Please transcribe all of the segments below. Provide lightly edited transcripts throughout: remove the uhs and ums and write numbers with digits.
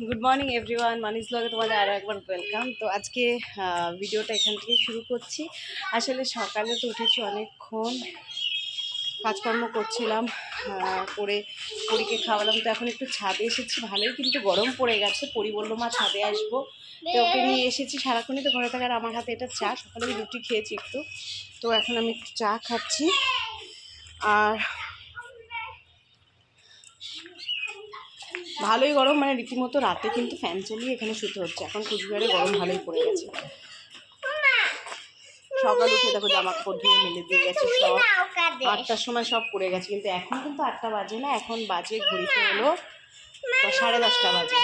Good morning everyone, মানিস ব্লগে তোমাদের আরও একবার ওয়েলকাম। তো আজকে ভিডিওটা এখান থেকে শুরু করছি। আসলে সকালে তো উঠেছি অনেকক্ষণ, কাজকর্ম করছিলাম, করে পরীকে খাওয়ালাম। তো এখন একটু ছাদে এসেছি, ভালোই কিন্তু গরম পড়ে গেছে। পরি বললো মা ছাদে আসবো, তো ওকে নিয়ে এসেছি। সারাক্ষণই তো ঘরে থাকার আমার হাতে এটা চা, সকালে আমি রুটি খেয়েছি একটু, তো এখন আমি একটু চা খাচ্ছি। আর ভালোই গরম, মানে রীতিমতো রাতে কিন্তু ফ্যান চালিয়ে এখানে শুতে হচ্ছে। এখন কুচবিহারে গরম ভালোই পড়ে গেছে। সকাল উঠে দেখো জামা কাপড় ধুয়ে মেলে দিয়ে গেছে সব, 8টার সময় সব পড়ে গেছে। কিন্তু এখন কিন্তু 8টা বাজে না, এখন বাজে ঘড়িতে হলো 10:30 বাজে।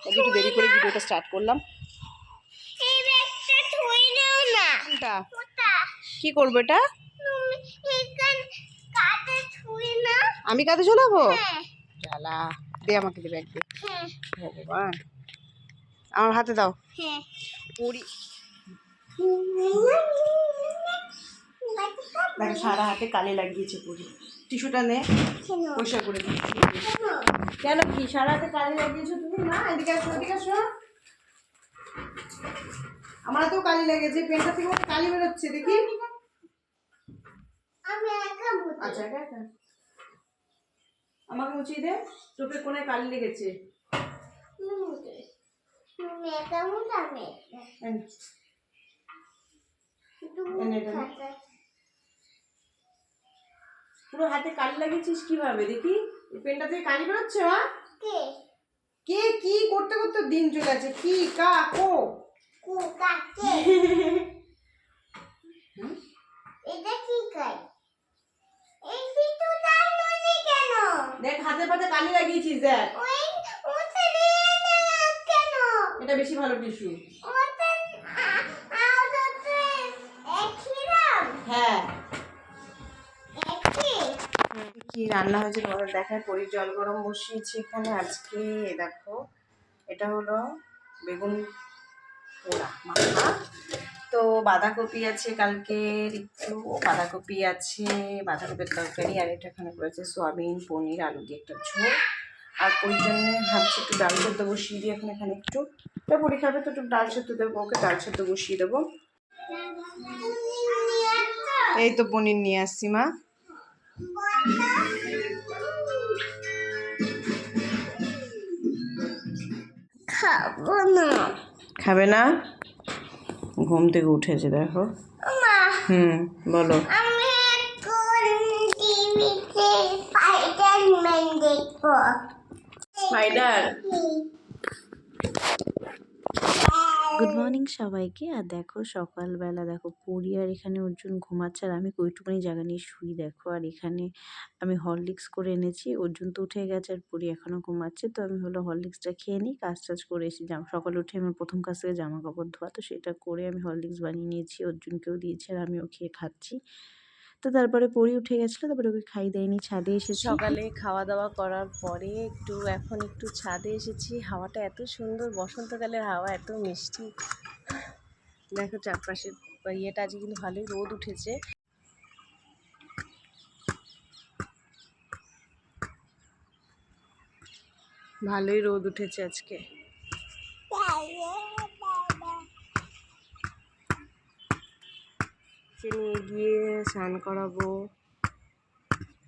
একটু দেরি করে ভিডিওটা স্টার্ট করলাম। কি করবো এটা? আমি কাঁধে ঝোলাবো? জ্বালা, দে আমাকে, দেবে একদিন। ভগবান, আমার হাতে দাও। পরি দেখো সারা হাতে কালি লাগিয়েছে পরি। টিস্যুটা নে, পয়সা করে দিচ্ছি। কেন, কি সারা হাতে কালি লাগিয়েছো তুমি? না, এদিকে আসো, এদিকে আসো। আমার হাতেও কালি লেগেছে, পেনটা থেকে কালি বেরোচ্ছে, দেখি। আচ্ছা, একা আমাকে মুছিয়ে দে, চোখের কোণে কালি লেগেছে। পুরো হাতে কালি লাগিয়েছিস কিভাবে দেখি? পেনটা থেকে কালি বেরোচ্ছে? কে কি করতে করতে দিন চলে যাচ্ছে। কি কা কো দেখ, হাতে পাতে কালি লাগিয়েছিস। দেখ, এটা বেশি ভালো টিস্যু। হ্যাঁ, কি রান্না হয়েছে তোমাদের দেখায়। পরি জল গরম বসিয়েছি এখানে আজকে। দেখো, এটা হলো বেগুন পোড়া মাখা, তো বাঁধাকপি আছে কালকের একটু, বাঁধাকপি আছে, বাঁধাকপির তরকারি। আর এটা এখানে করেছে সোয়াবিন পনির আলু দিয়ে একটা ঝোল। আর ওই জন্য ভাবছি একটু ডাল সেদ্ধ বসিয়ে দিই এখন এখানে একটু। এটা পরি খাবে তো একটু ডাল সেদ্ধ দেবো, ওকে ডাল সেদ্ধ বসিয়ে দেবো। এই তো পনির নিয়ে আসছি মা। খাবো না। খাবে না? ঘুম থেকে উঠেছে দেখো। বলো। স্পাইডার। গুড মর্নিং সবাইকে। আর দেখো সকালবেলা দেখো পরি আর এখানে অর্জুন ঘুমাচ্ছে, আর আমি ওইটুকুনি জায়গা নিয়ে শুই দেখো। আর এখানে আমি হরলিক্স করে এনেছি, অর্জুন তো উঠে গেছে আর পরি এখনও ঘুমাচ্ছে। তো আমি হলো হরলিক্সটা খেয়ে নিই, কাজ টাজ করে এসে সকালে উঠে আমার প্রথম কাজ থেকে জামা কাপড় ধোয়া, তো সেটা করে আমি হরলিক্স বানিয়ে নিয়েছি, অর্জুনকেও দিয়েছি আর আমিও খেয়ে খাচ্ছি। তো তারপরে পরি উঠে গেছিলো, তারপরে ওকে খাই দেয়নি, ছাদে এসেছি। সকালে খাওয়া দাওয়া করার পরে এখন একটু ছাদে এসেছি। হাওয়াটা এত সুন্দর, বসন্তকালের হাওয়া, এত মিষ্টি। দেখো চারপাশের ইয়েটা আজকে কিন্তু ভালোই রোদ উঠেছে। ভালোই রোদ উঠেছে আজকে। নিয়ে গিয়ে স্নান করাবো,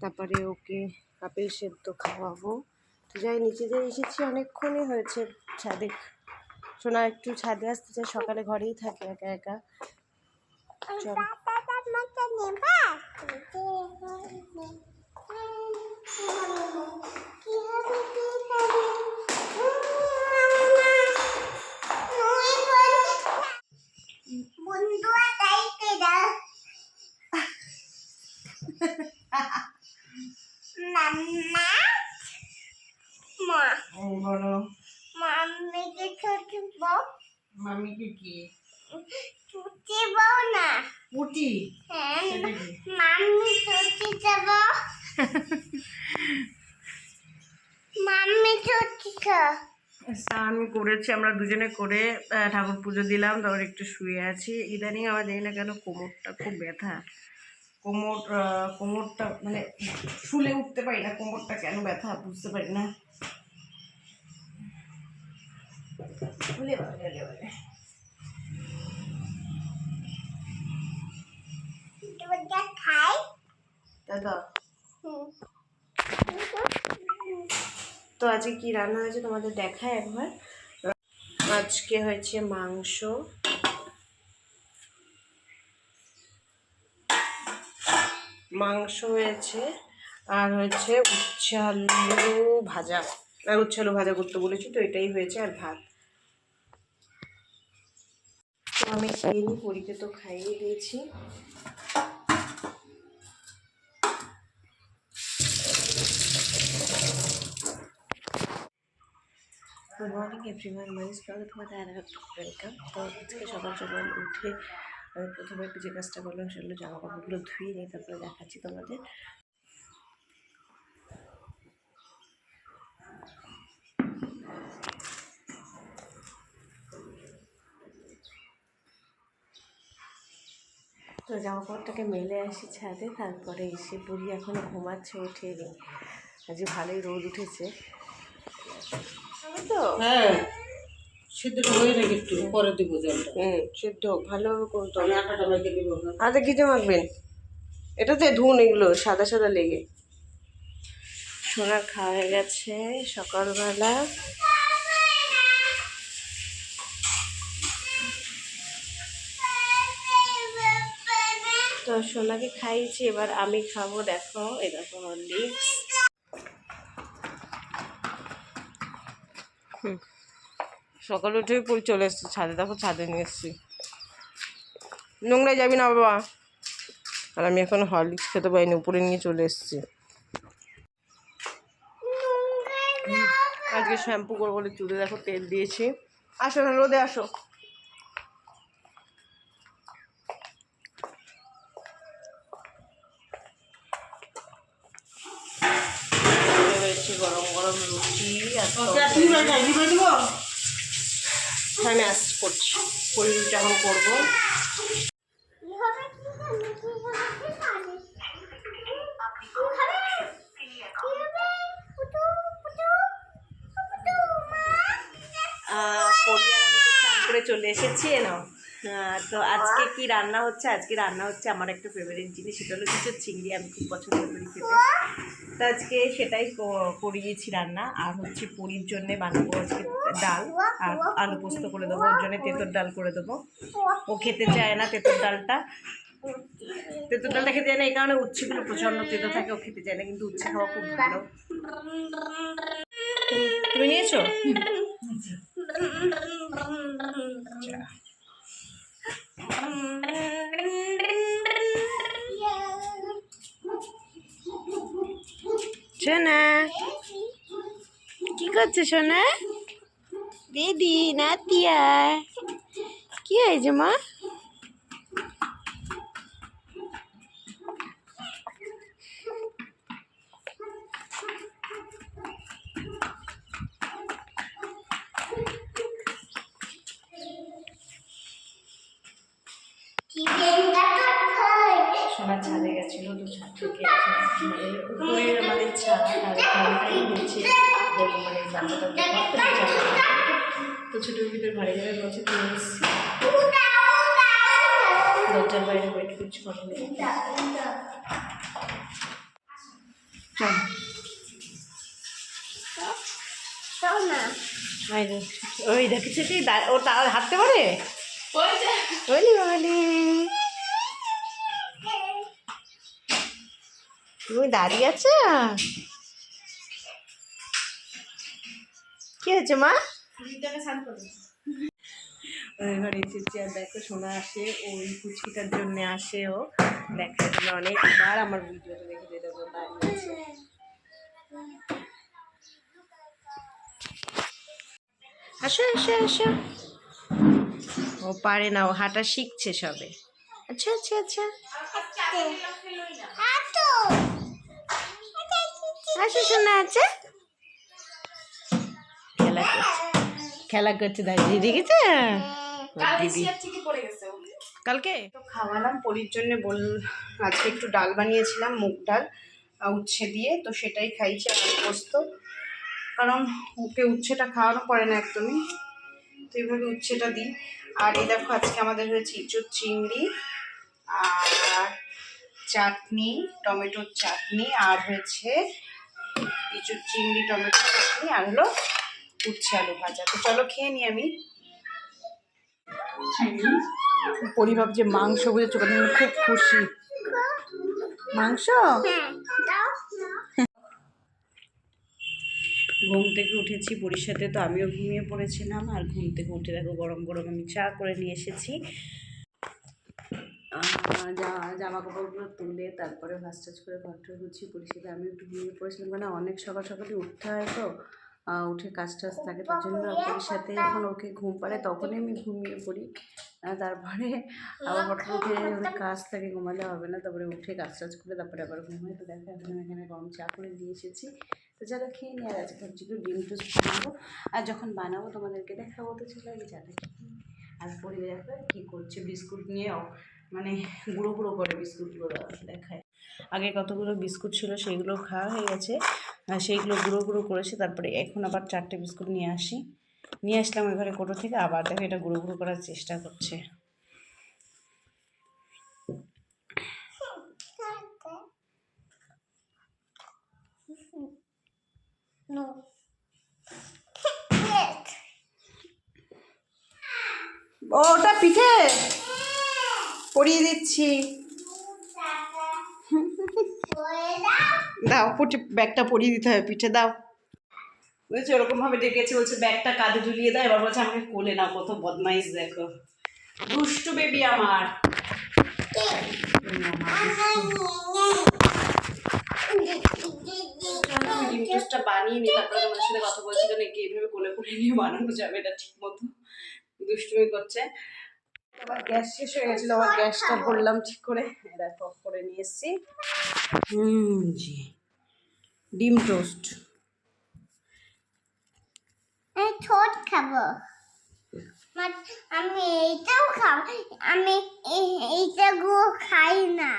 তারপরে ওকে আপেল সেদ্ধ খাওয়াবো। তো যাই, নিচে যে এসেছি অনেকক্ষণই হয়েছে ছাদে। শোনা একটু ছাদে আসতে চাই, সকালে ঘরেই থাকে একা একা। চল। মামিকে কি চুচি বাও না পুটি? হ্যাঁ, মাম্মি চুচি যাব। মাম্মি চুচি খা। স্নান করেছি আমরা দুজনে করে, ঠাকুর পুজো দিলাম, তারপর একটু শুয়ে আছি। ইদানিং আমার জানি না কেন কোমরটা খুব ব্যথা। কোমরটা মানে শুলে উঠতে পারি না, কোমরটা কেন ব্যথা বুঝতে পারি না। বলে বলে বলে দাদা। তো আজকে কি রান্না হয়েছে তোমাদের দেখায় একবার। আজকে হয়েছে মাংস হয়েছে, আর হয়েছে উচ্ছে আলু ভাজা। আর উচ্ছে আলু ভাজা করতে বলেছি, তো এটাই হয়েছে, আর ভাত। তো আমি খেয়ে নিই, পরীকে তো খাইয়ে দিয়েছি। গুড মর্নিং এভরিওয়ান, মাই স্বাগত তোমাদের আর একটা ওয়েলকাম। তো আজকে সকাল সকাল উঠে আমি প্রথমে একটু যে কাজটা করলাম সেগুলো জামা কাপড়গুলো ধুয়ে নিই, তারপরে দেখাচ্ছি তোমাদের। তো জামা কাপড়টাকে মেলে আসি ছাদে, তারপরে এসে পড়ি। এখনও ঘুমাচ্ছে, ওঠেনি। আজ ভালোই রোদ উঠেছে তো। হ্যাঁ, সিদ্ধটা হয়ে নাকি একটু পরে দিব জলটা। সিদ্ধ ভালোভাবে করতো। আমি আটাটা মেখে দিব। আচ্ছা, কি যে মাখবেন? এটাতে ধুন এগুলো সাদা সাদা লেগে। সোনার খাওয়া হয়ে গেছে সকালবেলা। তো সোনাকে খাইয়েছি, এবার আমি খাবো। দেখো, এই দেখো হরলিক্স। সকালে উঠেই পড়ে চলে এসছি ছাদে। দেখো ছাদে নিয়ে এসছি। নোংরায় যাবি না বাবা। আর আমি এখন হরলিক্স খেতে পারিনি, উপরে নিয়ে চলে এসছি। আজকে শ্যাম্পু করবো বলে চুলে দেখো তেল দিয়েছি। আসো না, রোদে আসো। রয়েছে গরম গরম রুটি আর আমি আস করছি, রুটিটা এখন করবো। স্নান করে চলে এসেছি নাও। তো আজকে কি রান্না হচ্ছে? আজকে রান্না হচ্ছে আমার একটা ফেভারিট জিনিস, সেটা হলো কিছু চিংড়ি। আমি খুব পছন্দ করি খেতে। তো আজকে সেটাই করিয়েছি রান্না। আর হচ্ছে পুরীর জন্যে বানাবো আজকে ডাল, আর আলু পোস্ত করে দেবো। ওর জন্য তেঁতুর ডাল করে দেবো। ও খেতে চায় না তেঁতুর ডালটা। তেঁতুর ডালটা খেতে চায় না, এই কারণে উচ্ছেগুলো প্রচণ্ড তেতো থাকে, ও খেতে চায় না। কিন্তু উচ্ছে খাওয়া খুব ভালো। তুমি নিয়েছো? সোনা কি করছে? সোনা দিদি নাতিয়া কি হয়েছে মা? সোনা ছাদে গেছিলো, তো ছাদ থেকে উপরে আমাদের ছাদ, আর ঘরটাই হচ্ছে মানে বাচ্চাটা। তো ছোটোর ভিতরে ঘরে যাবে বলছে, তুলে এসছি। দরজার বাইরে ওয়েট করছি কখন। ওই দেখেছে কি ও তার হাঁটতে পারে। তুমি দাঁড়িয়ে আছো? কি হয়েছে মা? ঘরে এসেছি, আর দেখো সোনা আসে ওই কুচিটার জন্য আসে। ও দেখার জন্য অনেকবার আমার ভিডিওটা দেখে যেটা দাঁড়িয়েছে। আসো আসো আসো। ও পারে না, ও হাঁটা শিখছে সবে। আচ্ছা আচ্ছা আচ্ছা, আসো সোনা। আচ্ছা, খেলা করছে দাঁড়িয়ে, দেখেছে কালকে। তো খাওয়ালাম পরির জন্য, আজকে একটু ডাল বানিয়েছিলাম, মুগ ডাল উচ্ছে দিয়ে, তো সেটাই খাইছে আলু পোস্ত। কারণ ওকে উচ্ছেটা খাওয়ানো পড়ে না একদমই। তো এইভাবে উচ্ছেটা দিই। আর এই দেখো আজকে আমাদের হয়েছে ইঁচড় চিংড়ি আর চাটনি, টমেটোর চাটনি, আর হয়েছে ইঁচড় চিংড়ি টমেটোর চাটনি, আর হলো উচ্ছে আলু ভাজা। তো চলো খেয়ে নিই আমি। পরিভাব যে মাংস বুঝেছো, খুব খুশি। মাংস ঘুম থেকে উঠেছি বুড়ির সাথে, তো আমিও ঘুমিয়ে পড়েছিলাম। আর ঘুম থেকে উঠে দেখো গরম গরম আমি চা করে নিয়ে এসেছি। জামা কাপড়গুলো তুলে তারপরে ভাজ টাজ করে ঘরটা গুছি বুড়ির সাথে আমি একটু ঘুমিয়ে পড়েছিলাম, মানে অনেক সকাল সকালে উঠতে হয় তো, উঠে কাজ টাজ থাকে, তার জন্য বুড়ির সাথে যখন ওকে ঘুম পাড়ে তখনই আমি ঘুমিয়ে পড়ি। তারপরে আবার হঠাৎ উঠে কাজ থাকে, ঘুমালে হবে না, তারপরে উঠে কাজ টাজ করে তারপরে আবার ঘুমাই। তো দেখো এখন আমি এখানে গরম চা করে দিয়ে এসেছি। তো যারা খেয়ে নিয়ে, আর আজকে ভাবছি একটু ডিম টোস্ট বানাবো, আর যখন বানাবো তোমাদেরকে দেখাবো। তো চলে আমি চাটা খেয়ে। আর পরি দেখো কী করছে, বিস্কুট নিয়েও মানে গুঁড়ো গুঁড়ো করে বিস্কুটগুলো দেখায়। আগে কতগুলো বিস্কুট ছিল সেইগুলো খাওয়া হয়ে গেছে, আর সেইগুলো গুঁড়ো গুঁড়ো করেছে। তারপরে এখন আবার 4টে বিস্কুট নিয়ে আসলাম ওই ঘরে কোটো থেকে। আবার দেখো এটা গুঁড়ো গুঁড়ো করার চেষ্টা করছে। ওটা পিঠে পরিয়ে দিচ্ছি, দাও ব্যাগটা পরিয়ে দিতে হবে, পিঠে দাও। বলছে ওরকমভাবে ডেকেছে, বলছে ব্যাগটা কাঁধে ঝুলিয়ে দেয়, এবার বলছে আমাকে কোলে নাও। কত বদমাইশ দেখো, দুষ্টু বেবি আমার। ডিম টোস্টটা বানিয়ে নিই, তারপরে তোমার সাথে কথা বলছি, কারণ একে এইভাবে কোলে করে নিয়ে বানানো যাবে এটা ঠিক মতো, দুষ্টুমি করছে। আবার গ্যাস শেষ হয়ে গেছিলো, আবার গ্যাসটা ভরলাম ঠিক করে, দেখো অফ করে নিয়ে এসছি। জি ডিম টোস্ট ছোট খাবো, আমি এইটাও খাবো, আমি এইটা গুলো খাই না।